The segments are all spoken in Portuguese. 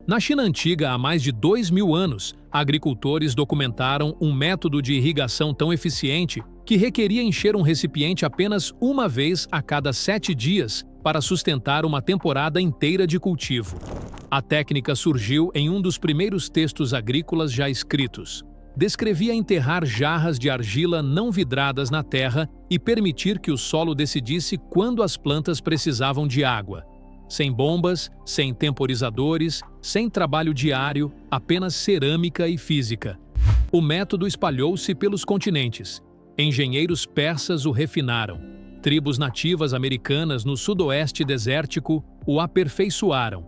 Na China antiga, há mais de 2.000 anos, agricultores documentaram um método de irrigação tão eficiente que requeria encher um recipiente apenas uma vez a cada 7 dias para sustentar uma temporada inteira de cultivo. A técnica surgiu em um dos primeiros textos agrícolas já escritos. Descrevia enterrar jarras de argila não vidradas na terra e permitir que o solo decidisse quando as plantas precisavam de água. Sem bombas, sem temporizadores, sem trabalho diário, apenas cerâmica e física. O método espalhou-se pelos continentes. Engenheiros persas o refinaram. Tribos nativas americanas no sudoeste desértico o aperfeiçoaram.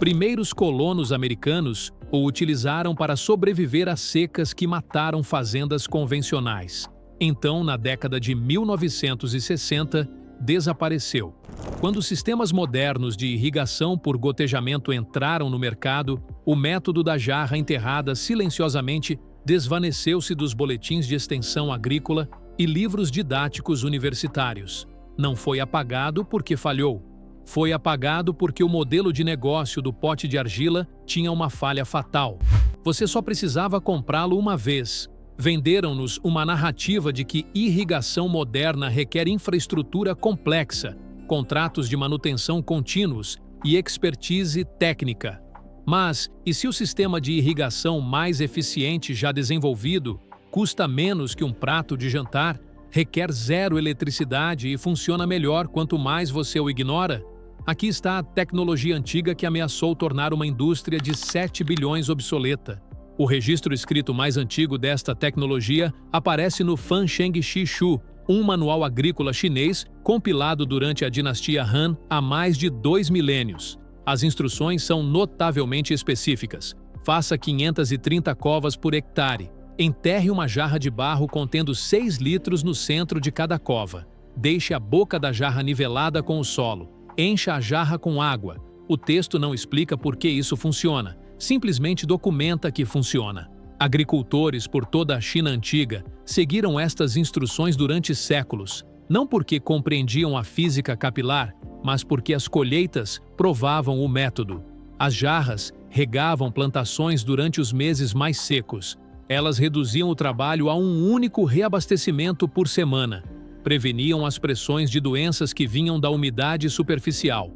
Primeiros colonos americanos o utilizaram para sobreviver às secas que mataram fazendas convencionais. Então, na década de 1960, desapareceu. Quando sistemas modernos de irrigação por gotejamento entraram no mercado, o método da jarra enterrada silenciosamente desvaneceu-se dos boletins de extensão agrícola e livros didáticos universitários. Não foi apagado porque falhou. Foi apagado porque o modelo de negócio do pote de argila tinha uma falha fatal. Você só precisava comprá-lo uma vez. Venderam-nos uma narrativa de que irrigação moderna requer infraestrutura complexa, contratos de manutenção contínuos e expertise técnica. Mas, e se o sistema de irrigação mais eficiente já desenvolvido custa menos que um prato de jantar, requer zero eletricidade e funciona melhor quanto mais você o ignora? Aqui está a tecnologia antiga que ameaçou tornar uma indústria de 7 bilhões obsoleta. O registro escrito mais antigo desta tecnologia aparece no Fan Sheng Shi Shu, um manual agrícola chinês compilado durante a dinastia Han há mais de 2 milênios. As instruções são notavelmente específicas. Faça 530 covas por hectare. Enterre uma jarra de barro contendo 6 litros no centro de cada cova. Deixe a boca da jarra nivelada com o solo. Encha a jarra com água. O texto não explica por que isso funciona, simplesmente documenta que funciona. Agricultores por toda a China antiga seguiram estas instruções durante séculos, não porque compreendiam a física capilar, mas porque as colheitas provavam o método. As jarras regavam plantações durante os meses mais secos. Elas reduziam o trabalho a um único reabastecimento por semana. Preveniam as pressões de doenças que vinham da umidade superficial.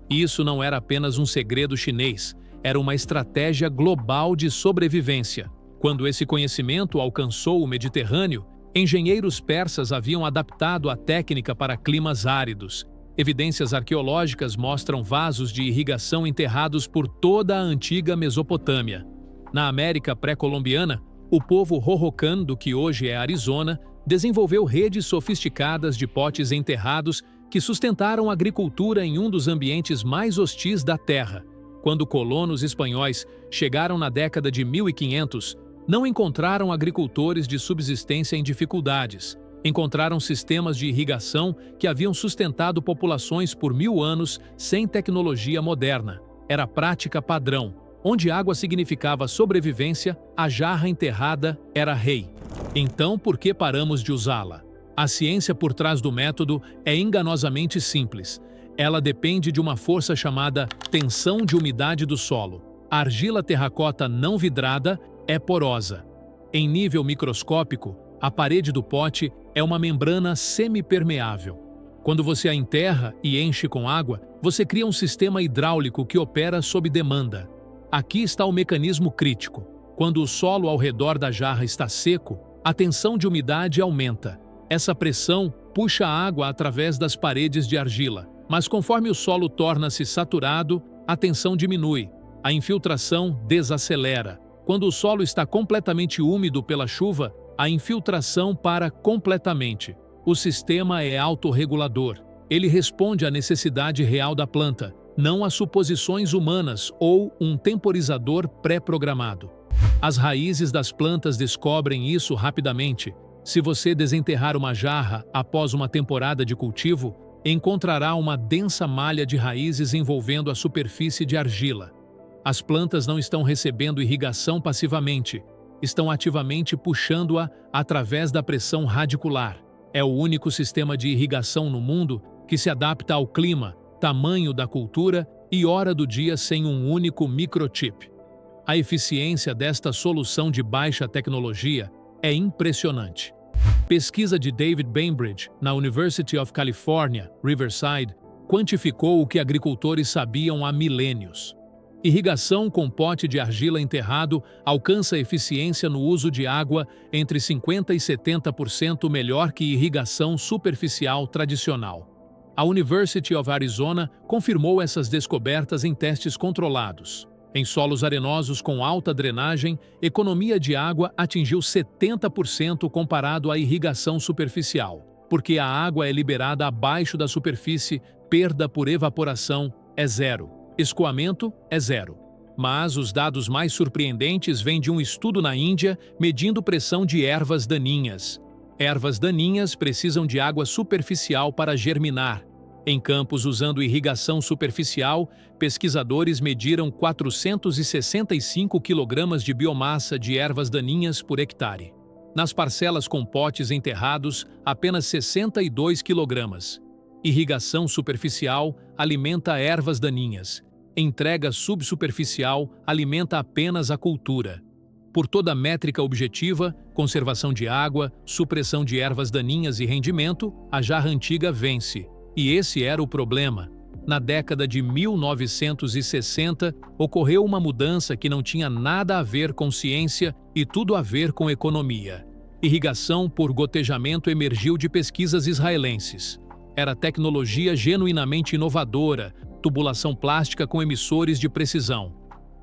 Isso não era apenas um segredo chinês, era uma estratégia global de sobrevivência. Quando esse conhecimento alcançou o Mediterrâneo, engenheiros persas haviam adaptado a técnica para climas áridos. Evidências arqueológicas mostram vasos de irrigação enterrados por toda a antiga Mesopotâmia. Na América pré-colombiana, o povo Hohokam, do que hoje é Arizona, desenvolveu redes sofisticadas de potes enterrados que sustentaram a agricultura em um dos ambientes mais hostis da Terra. Quando colonos espanhóis chegaram na década de 1500, não encontraram agricultores de subsistência em dificuldades. Encontraram sistemas de irrigação que haviam sustentado populações por 1000 anos sem tecnologia moderna. Era prática padrão. Onde água significava sobrevivência, a jarra enterrada era rei. Então, por que paramos de usá-la? A ciência por trás do método é enganosamente simples. Ela depende de uma força chamada tensão de umidade do solo. A argila terracota não vidrada é porosa. Em nível microscópico, a parede do pote é uma membrana semipermeável. Quando você a enterra e enche com água, você cria um sistema hidráulico que opera sob demanda. Aqui está o mecanismo crítico. Quando o solo ao redor da jarra está seco, a tensão de umidade aumenta. Essa pressão puxa a água através das paredes de argila. Mas conforme o solo torna-se saturado, a tensão diminui. A infiltração desacelera. Quando o solo está completamente úmido pela chuva, a infiltração para completamente. O sistema é autorregulador. Ele responde à necessidade real da planta, não a suposições humanas ou um temporizador pré-programado. As raízes das plantas descobrem isso rapidamente. Se você desenterrar uma jarra após uma temporada de cultivo, encontrará uma densa malha de raízes envolvendo a superfície de argila. As plantas não estão recebendo irrigação passivamente, estão ativamente puxando-a através da pressão radicular. É o único sistema de irrigação no mundo que se adapta ao clima, tamanho da cultura e hora do dia sem um único microchip. A eficiência desta solução de baixa tecnologia é impressionante. Pesquisa de David Bainbridge, na University of California, Riverside, quantificou o que agricultores sabiam há milênios. Irrigação com pote de argila enterrado alcança eficiência no uso de água entre 50% e 70% melhor que irrigação superficial tradicional. A University of Arizona confirmou essas descobertas em testes controlados. Em solos arenosos com alta drenagem, economia de água atingiu 70% comparado à irrigação superficial. Porque a água é liberada abaixo da superfície, perda por evaporação é zero. Escoamento é zero. Mas os dados mais surpreendentes vêm de um estudo na Índia medindo pressão de ervas daninhas. Ervas daninhas precisam de água superficial para germinar. Em campos usando irrigação superficial, pesquisadores mediram 465 kg de biomassa de ervas daninhas por hectare. Nas parcelas com potes enterrados, apenas 62 kg. Irrigação superficial alimenta ervas daninhas. Entrega subsuperficial alimenta apenas a cultura. Por toda métrica objetiva, conservação de água, supressão de ervas daninhas e rendimento, a jarra antiga vence. E esse era o problema. Na década de 1960, ocorreu uma mudança que não tinha nada a ver com ciência e tudo a ver com economia. Irrigação por gotejamento emergiu de pesquisas israelenses. Era tecnologia genuinamente inovadora, tubulação plástica com emissores de precisão.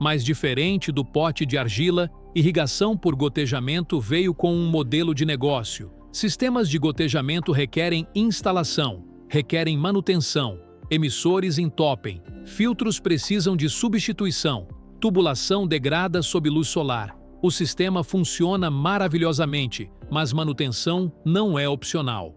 Mas diferente do pote de argila, irrigação por gotejamento veio com um modelo de negócio. Sistemas de gotejamento requerem instalação, requerem manutenção, emissores entopem, filtros precisam de substituição, tubulação degrada sob luz solar. O sistema funciona maravilhosamente, mas manutenção não é opcional.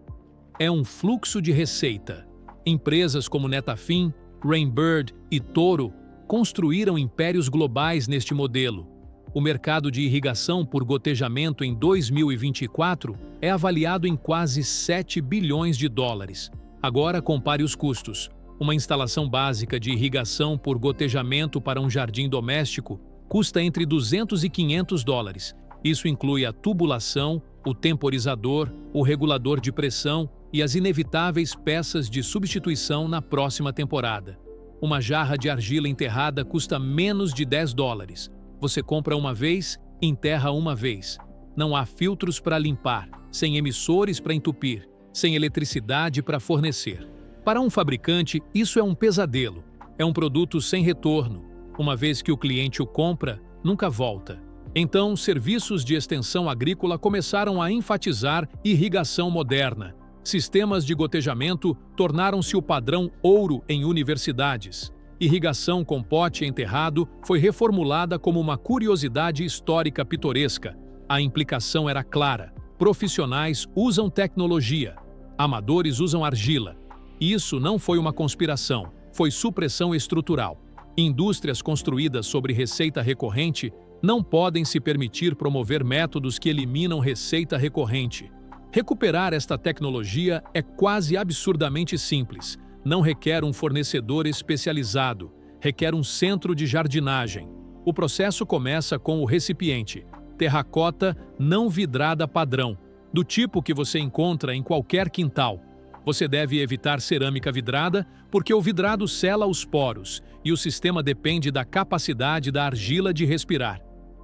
É um fluxo de receita. Empresas como Netafim, Rainbird e Toro construíram impérios globais neste modelo. O mercado de irrigação por gotejamento em 2024 é avaliado em quase 7 bilhões de dólares. Agora compare os custos. Uma instalação básica de irrigação por gotejamento para um jardim doméstico custa entre 200 e 500 dólares. Isso inclui a tubulação, o temporizador, o regulador de pressão e as inevitáveis peças de substituição na próxima temporada. Uma jarra de argila enterrada custa menos de 10 dólares. Você compra uma vez, enterra uma vez. Não há filtros para limpar, sem emissores para entupir, sem eletricidade para fornecer. Para um fabricante, isso é um pesadelo. É um produto sem retorno. Uma vez que o cliente o compra, nunca volta. Então, serviços de extensão agrícola começaram a enfatizar irrigação moderna. Sistemas de gotejamento tornaram-se o padrão ouro em universidades. Irrigação com pote enterrado foi reformulada como uma curiosidade histórica pitoresca. A implicação era clara. Profissionais usam tecnologia. Amadores usam argila. Isso não foi uma conspiração, foi supressão estrutural. Indústrias construídas sobre receita recorrente não podem se permitir promover métodos que eliminam receita recorrente. Recuperar esta tecnologia é quase absurdamente simples. Não requer um fornecedor especializado, requer um centro de jardinagem. O processo começa com o recipiente, terracota não vidrada padrão, do tipo que você encontra em qualquer quintal. Você deve evitar cerâmica vidrada porque o vidrado sela os poros e o sistema depende da capacidade da argila de respirar.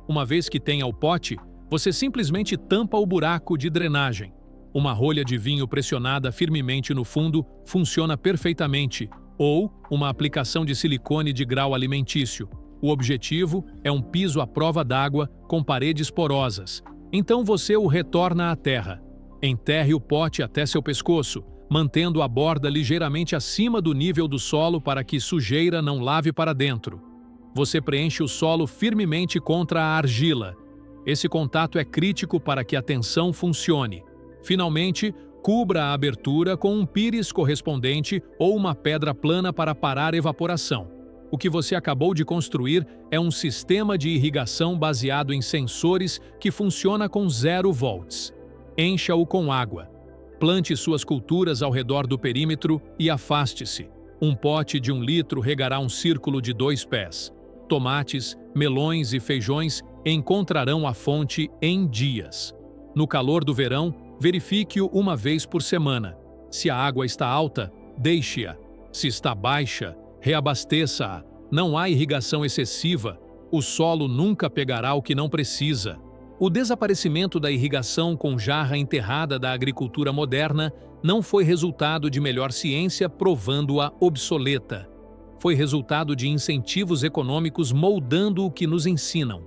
Uma vez que tenha o pote, você simplesmente tampa o buraco de drenagem. Uma rolha de vinho pressionada firmemente no fundo funciona perfeitamente, ou uma aplicação de silicone de grau alimentício. O objetivo é um piso à prova d'água com paredes porosas. Então você o retorna à terra. Enterre o pote até seu pescoço, mantendo a borda ligeiramente acima do nível do solo para que sujeira não lave para dentro. Você preenche o solo firmemente contra a argila. Esse contato é crítico para que a tensão funcione. Finalmente, cubra a abertura com um pires correspondente ou uma pedra plana para parar evaporação. O que você acabou de construir é um sistema de irrigação baseado em sensores que funciona com 0 volts. Encha-o com água. Plante suas culturas ao redor do perímetro e afaste-se. Um pote de 1 litro regará um círculo de 2 pés. Tomates, melões e feijões encontrarão a fonte em dias. No calor do verão, verifique-o uma vez por semana. Se a água está alta, deixe-a. Se está baixa, reabasteça-a. Não há irrigação excessiva. O solo nunca pegará o que não precisa. O desaparecimento da irrigação com jarra enterrada da agricultura moderna não foi resultado de melhor ciência provando-a obsoleta. Foi resultado de incentivos econômicos moldando o que nos ensinam.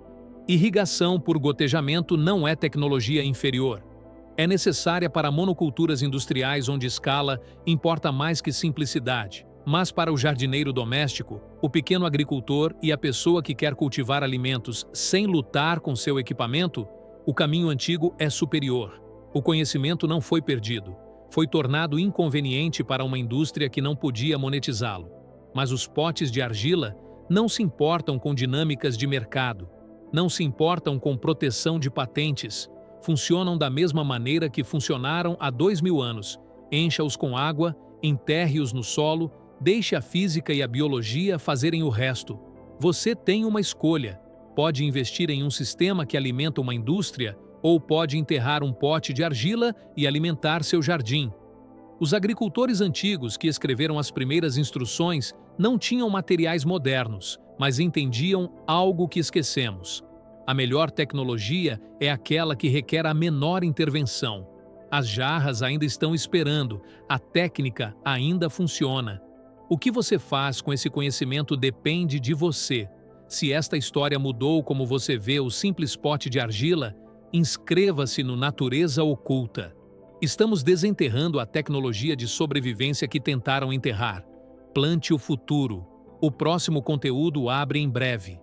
Irrigação por gotejamento não é tecnologia inferior. É necessária para monoculturas industriais onde escala importa mais que simplicidade. Mas para o jardineiro doméstico, o pequeno agricultor e a pessoa que quer cultivar alimentos sem lutar com seu equipamento, o caminho antigo é superior. O conhecimento não foi perdido. Foi tornado inconveniente para uma indústria que não podia monetizá-lo. Mas os potes de argila não se importam com dinâmicas de mercado, não se importam com proteção de patentes, funcionam da mesma maneira que funcionaram há 2000 anos. Encha-os com água, enterre-os no solo, deixe a física e a biologia fazerem o resto. Você tem uma escolha. Pode investir em um sistema que alimenta uma indústria ou pode enterrar um pote de argila e alimentar seu jardim. Os agricultores antigos que escreveram as primeiras instruções não tinham materiais modernos, mas entendiam algo que esquecemos. A melhor tecnologia é aquela que requer a menor intervenção. As jarras ainda estão esperando, a técnica ainda funciona. O que você faz com esse conhecimento depende de você. Se esta história mudou como você vê o simples pote de argila, inscreva-se no Natureza Oculta. Estamos desenterrando a tecnologia de sobrevivência que tentaram enterrar. Plante o futuro. O próximo conteúdo abre em breve.